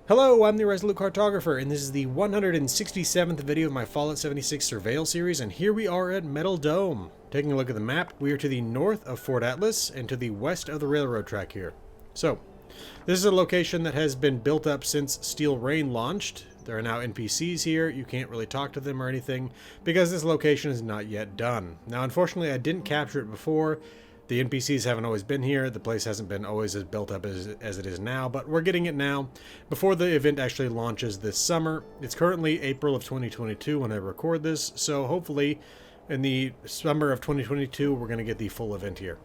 Hello, I'm the Resolute Cartographer, and this is the 167th video of my Fallout 76 Surveyal series, and here we are at Metal Dome. Taking a look at the map, we are to the north of Fort Atlas and to the west of the railroad track here. So, this is a location that has been built up since Steel Rain launched. There are now NPCs here. You can't really talk to them or anything because this location is not yet done. Now, unfortunately, I didn't capture it before. The NPCs haven't always been here. The place hasn't been always as built up as it is now, but we're getting it now before the event actually launches this summer. It's currently April of 2022 when I record this, so hopefully in the summer of 2022 we're going to get the full event here.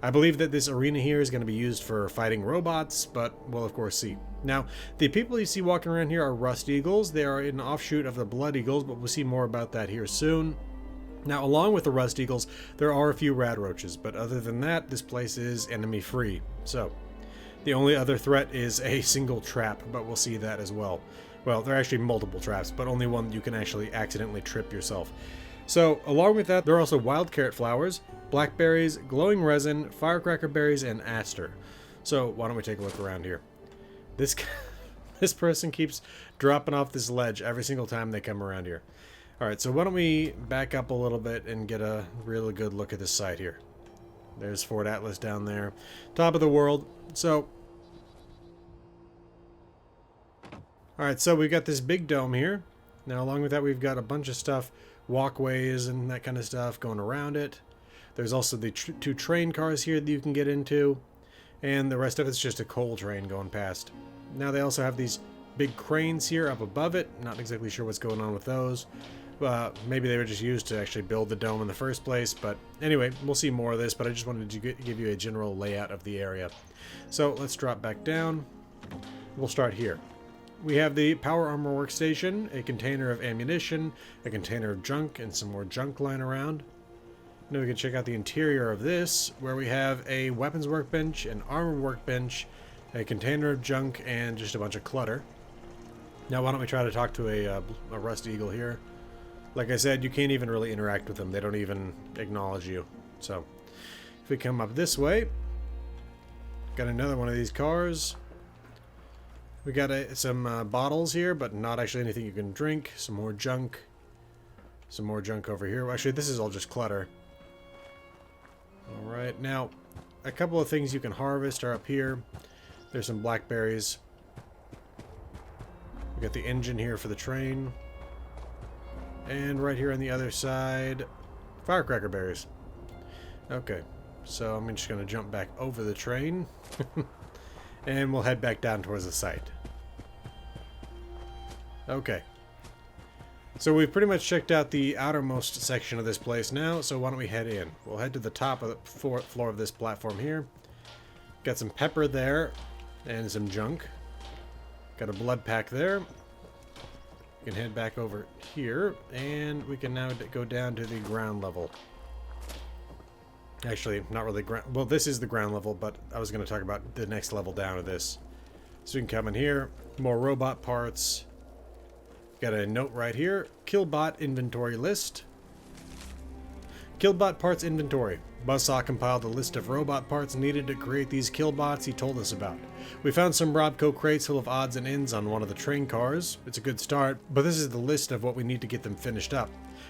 I believe that this arena here is going to be used for fighting robots, but we'll of course see. Now, the people you see walking around here are Rust Eagles. They are an offshoot of the Blood Eagles, but we'll see more about that here soon. Now, along with the Rust Eagles, there are a few Rad Roaches, but other than that, this place is enemy-free. So, the only other threat is a single trap, but we'll see that as well. Well, there are actually multiple traps, but only one you can actually accidentally trip yourself. So, along with that, there are also wild carrot flowers, blackberries, glowing resin, firecracker berries, and aster. So, why don't we take a look around here? This person keeps dropping off this ledge every single time they come around here. Alright, so why don't we back up a little bit and get a really good look at this site here. There's Fort Atlas down there. Top of the world. So, alright, so we've got this big dome here. Now, along with that, we've got a bunch of stuff, walkways and that kind of stuff going around it. There's also the two train cars here that you can get into. And the rest of it's just a coal train going past. Now, they also have these big cranes here up above it. Not exactly sure what's going on with those. Maybe they were just used to actually build the dome in the first place, but anyway, we'll see more of this, but I just wanted to give you a general layout of the area. So let's drop back down. We'll start here. We have the power armor workstation, a container of ammunition, a container of junk, and some more junk lying around. Now we can check out the interior of this, where we have a weapons workbench, an armor workbench, a container of junk, and just a bunch of clutter. Now why don't we try to talk to a Rust Eagle here. Like I said, you can't even really interact with them. They don't even acknowledge you. So, if we come up this way, got another one of these cars. We got some bottles here, but not actually anything you can drink. Some more junk. Some more junk over here. Well, actually, this is all just clutter. Alright, now, a couple of things you can harvest are up here. There's some blackberries. We got the engine here for the train. And right here on the other side, firecracker berries. Okay, so I'm just going to jump back over the train. And we'll head back down towards the site. Okay. So we've pretty much checked out the outermost section of this place now, so why don't we head in? We'll head to the top of the floor of this platform here. Got some pepper there, and some junk. Got a blood pack there. We can head back over here, and we can now go down to the ground level. Actually, not really ground. Well, this is the ground level, but I was going to talk about the next level down to this. So we can come in here. More robot parts. Got a note right here. Killbot inventory list. Killbot parts inventory. Buzzsaw compiled a list of robot parts needed to create these killbots he told us about. We found some Robco crates full of odds and ends on one of the train cars. It's a good start, but this is the list of what we need to get them finished up.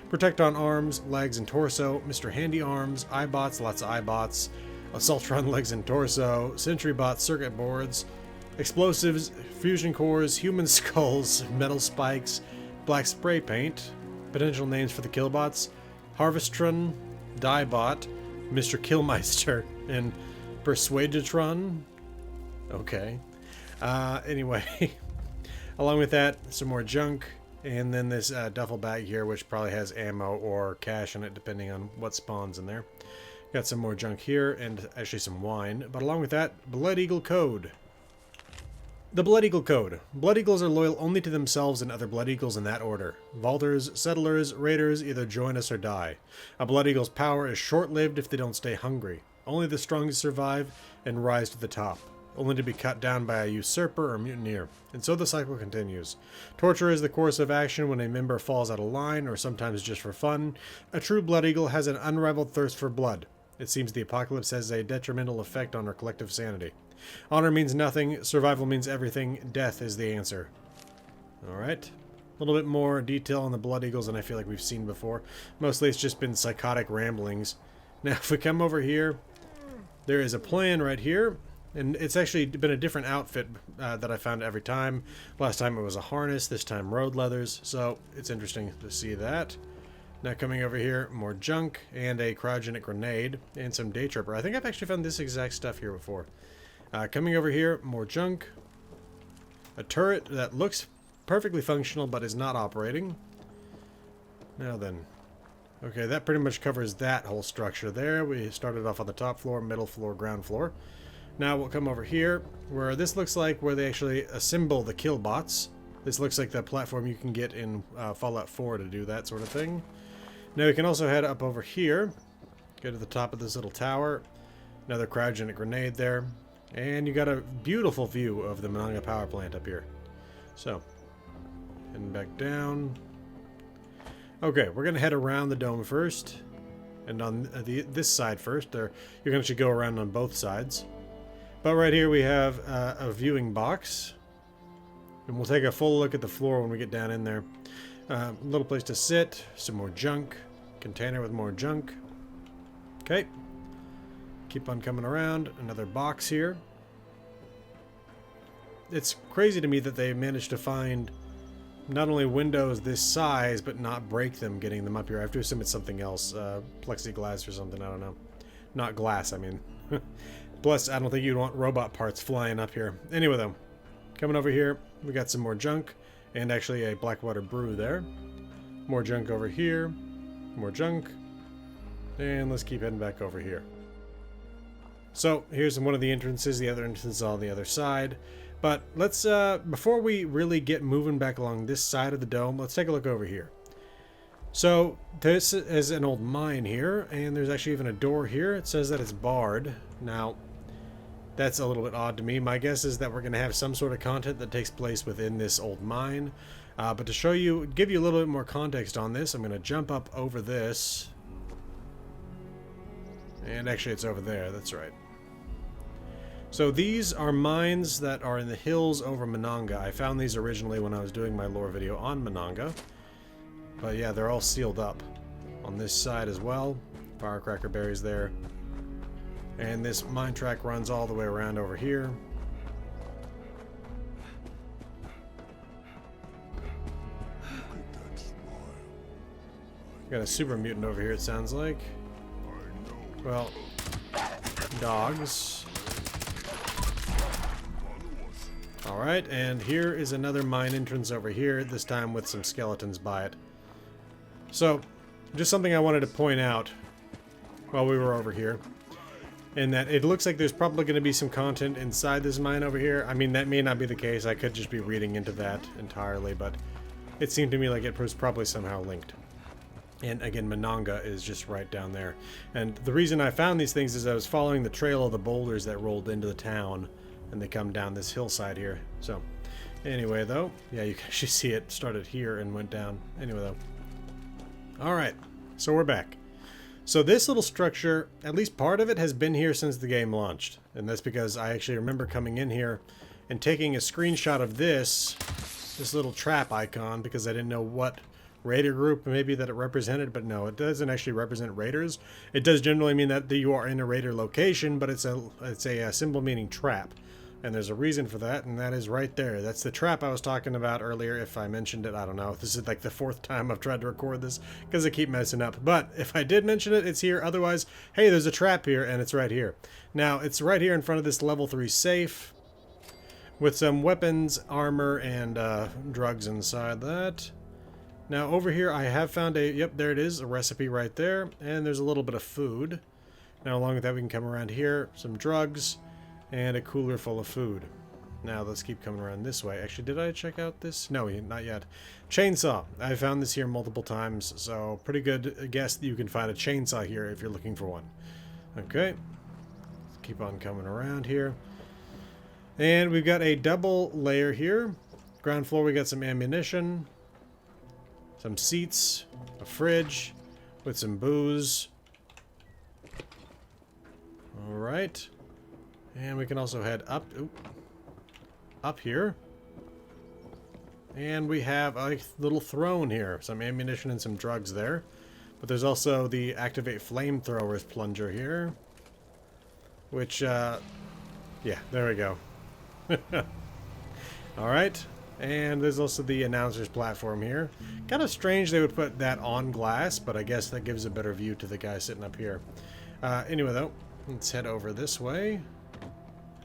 Protectron arms, legs and torso, Mr. Handy arms, iBots, lots of iBots, Assaultron legs and torso, SentryBot circuit boards, explosives, fusion cores, human skulls, metal spikes, black spray paint, potential names for the killbots, Harvestron, Diebot, Mr. Killmeister, and Persuadatron. Okay. Anyway, along with that, some more junk, and then this duffel bag here, which probably has ammo or cash in it, depending on what spawns in there. Got some more junk here, and actually some wine. But along with that, Blood Eagle Code. The Blood Eagle Code. Blood Eagles are loyal only to themselves and other Blood Eagles in that order. Vaulters, Settlers, Raiders either join us or die. A Blood Eagle's power is short-lived if they don't stay hungry. Only the strongest survive and rise to the top, only to be cut down by a usurper or mutineer. And so the cycle continues. Torture is the course of action when a member falls out of line, or sometimes just for fun. A true Blood Eagle has an unrivaled thirst for blood. It seems the apocalypse has a detrimental effect on our collective sanity. Honor means nothing, survival means everything, death is the answer. Alright. A little bit more detail on the Blood Eagles than I feel like we've seen before. Mostly it's just been psychotic ramblings. Now, if we come over here, there is a plan right here. And it's actually been a different outfit that I found every time. Last time it was a harness, this time road leathers. So it's interesting to see that. Now coming over here, more junk and a cryogenic grenade and some day tripper. I think I've actually found this exact stuff here before. Coming over here, more junk. A turret that looks perfectly functional but is not operating. Now then. Okay, that pretty much covers that whole structure there. We started off on the top floor, middle floor, ground floor. Now we'll come over here, where this looks like where they actually assemble the kill bots. This looks like the platform you can get in Fallout 4 to do that sort of thing. Now we can also head up over here, go to the top of this little tower, another cryogenic grenade there, and you got a beautiful view of the Menanga power plant up here. So, heading back down. Okay, we're going to head around the dome first, and on this side first. You're going to actually go around on both sides. But right here we have a viewing box. And we'll take a full look at the floor when we get down in there. A little place to sit. Some more junk. Container with more junk. Okay. Keep on coming around. Another box here. It's crazy to me that they managed to find not only windows this size, but not break them getting them up here. I have to assume it's something else. Plexiglass or something. I don't know. Not glass, I mean. Plus, I don't think you'd want robot parts flying up here. Anyway, though, coming over here, we got some more junk, and actually a Blackwater Brew there. More junk over here, more junk, and let's keep heading back over here. So, here's one of the entrances. The other entrance is on the other side. But let's, before we really get moving back along this side of the dome, let's take a look over here. So, this is an old mine here, and there's actually even a door here. It says that it's barred. Now, that's a little bit odd to me. My guess is that we're going to have some sort of content that takes place within this old mine. But to show you, give you a little bit more context on this, I'm going to jump up over this. And actually it's over there, that's right. So these are mines that are in the hills over Menanga. I found these originally when I was doing my lore video on Menanga. But yeah, they're all sealed up. On this side as well. Firecracker berries there. And this mine track runs all the way around over here. Got a super mutant over here, it sounds like. Well, dogs. Alright, and here is another mine entrance over here, this time with some skeletons by it. So, just something I wanted to point out while we were over here. And that it looks like there's probably going to be some content inside this mine over here. I mean, that may not be the case. I could just be reading into that entirely, but it seemed to me like it was probably somehow linked. And again, Menanga is just right down there. And the reason I found these things is I was following the trail of the boulders that rolled into the town, and they come down this hillside here. So, anyway, though, yeah, you can actually see it started here and went down. Anyway, though. Alright, so we're back. So this little structure, at least part of it, has been here since the game launched. And that's because I actually remember coming in here and taking a screenshot of this little trap icon, because I didn't know what raider group maybe that it represented, but no, it doesn't actually represent raiders. It does generally mean that you are in a raider location, but it's a symbol meaning trap. And there's a reason for that, and that is right there. That's the trap I was talking about earlier. If I mentioned it, I don't know. This is like the 4th time I've tried to record this because I keep messing up. But if I did mention it, it's here. Otherwise, hey, there's a trap here, and it's right here. Now, it's right here in front of this level 3 safe with some weapons, armor, and drugs inside that. Now, over here, I have found yep, there it is, a recipe right there. And there's a little bit of food. Now, along with that, we can come around here, some drugs, and a cooler full of food. Now let's keep coming around this way. Actually, did I check out this? No, not yet. Chainsaw. I found this here multiple times, so pretty good guess that you can find a chainsaw here if you're looking for one. Okay. Let's keep on coming around here. And we've got a double layer here. Ground floor, we got some ammunition, some seats, a fridge with some booze. Alright. And we can also head up, up here. And we have a little throne here. Some ammunition and some drugs there. But there's also the activate flamethrowers plunger here. Which, yeah, there we go. Alright. And there's also the announcer's platform here. Kind of strange they would put that on glass, but I guess that gives a better view to the guy sitting up here. Anyway, though, let's head over this way.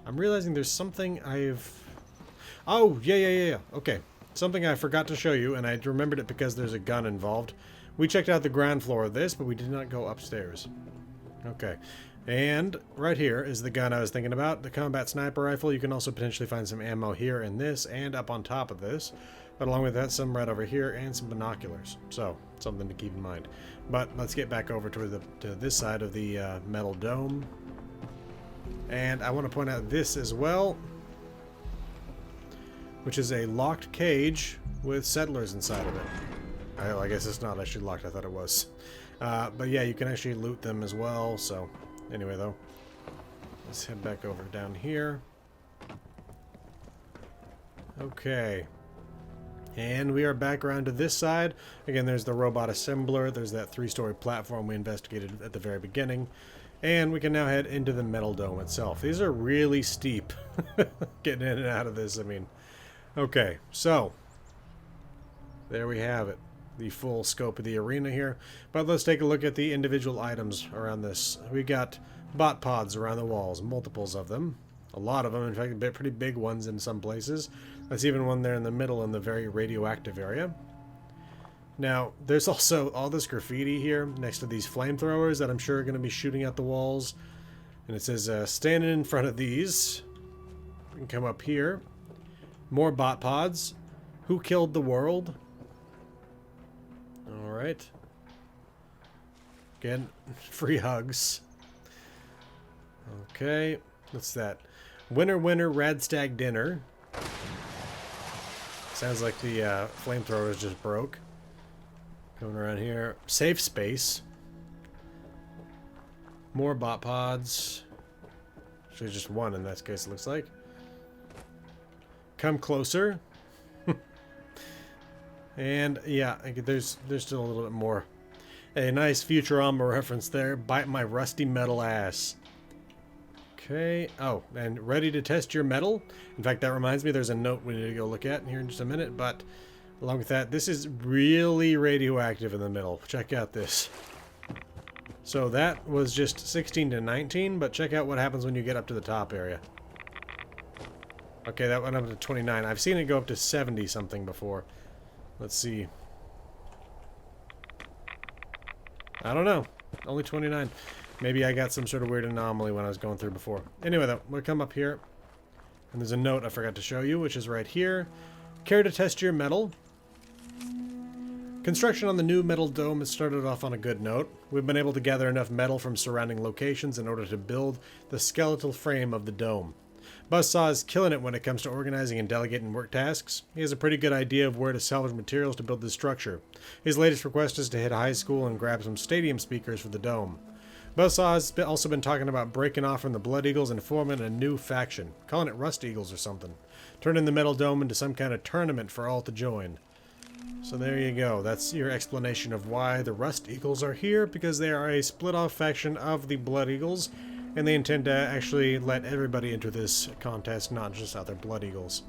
I'm realizing there's something I've... Oh, yeah. Okay. Something I forgot to show you, and I remembered it because there's a gun involved. We checked out the ground floor of this, but we did not go upstairs. Okay. And right here is the gun I was thinking about, the combat sniper rifle. You can also potentially find some ammo here in this and up on top of this. But along with that, some right over here and some binoculars. So, something to keep in mind. But let's get back over to this side of the metal dome. And I want to point out this as well, which is a locked cage with settlers inside of it. I guess it's not actually locked. I thought it was. But yeah, you can actually loot them as well. So anyway, though, let's head back over down here. Okay. And we are back around to this side. Again, there's the robot assembler. There's that 3-story platform we investigated at the very beginning. And we can now head into the metal dome itself. These are really steep. Getting in and out of this, I mean. Okay, so there we have it. The full scope of the arena here. But let's take a look at the individual items around this. We got bot pods around the walls, multiples of them. A lot of them, in fact, pretty big ones in some places. There's even one there in the middle in the very radioactive area. Now, there's also all this graffiti here next to these flamethrowers that I'm sure are going to be shooting at the walls. And it says, standing in front of these. We can come up here. More bot pods. Who killed the world? Alright. Again, free hugs. Okay, what's that? Winner, winner, Radstag dinner. Sounds like the flamethrowers just broke. Coming around here. Safe space. More bot pods. Actually, just one in that case, it looks like. Come closer. And yeah, there's still a little bit more. A nice Futurama reference there. Bite my rusty metal ass. Okay. Oh, and ready to test your metal? In fact, that reminds me, there's a note we need to go look at here in just a minute. But along with that, this is really radioactive in the middle. Check out this. So that was just 16 to 19, but check out what happens when you get up to the top area. Okay, that went up to 29. I've seen it go up to 70 something before. Let's see. I don't know. Only 29. Maybe I got some sort of weird anomaly when I was going through before. Anyway, though, we'll come up here. And there's a note I forgot to show you, which is right here. Care to test your metal? Construction on the new metal dome has started off on a good note. We've been able to gather enough metal from surrounding locations in order to build the skeletal frame of the dome. Buzzsaw is killing it when it comes to organizing and delegating work tasks. He has a pretty good idea of where to salvage materials to build this structure. His latest request is to hit a high school and grab some stadium speakers for the dome. Buzzsaw has also been talking about breaking off from the Blood Eagles and forming a new faction, calling it Rust Eagles or something. Turning the metal dome into some kind of tournament for all to join. So there you go. That's your explanation of why the Rust Eagles are here, because they are a split-off faction of the Blood Eagles. And they intend to actually let everybody into this contest, not just other Blood Eagles.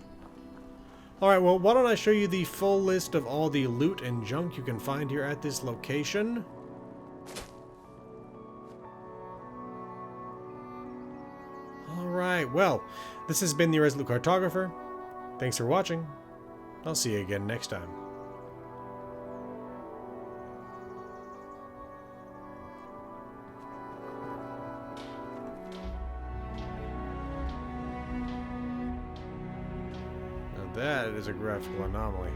Alright, well, why don't I show you the full list of all the loot and junk you can find here at this location. Alright, well, this has been the Resolute Cartographer. Thanks for watching. I'll see you again next time. That is a graphical anomaly.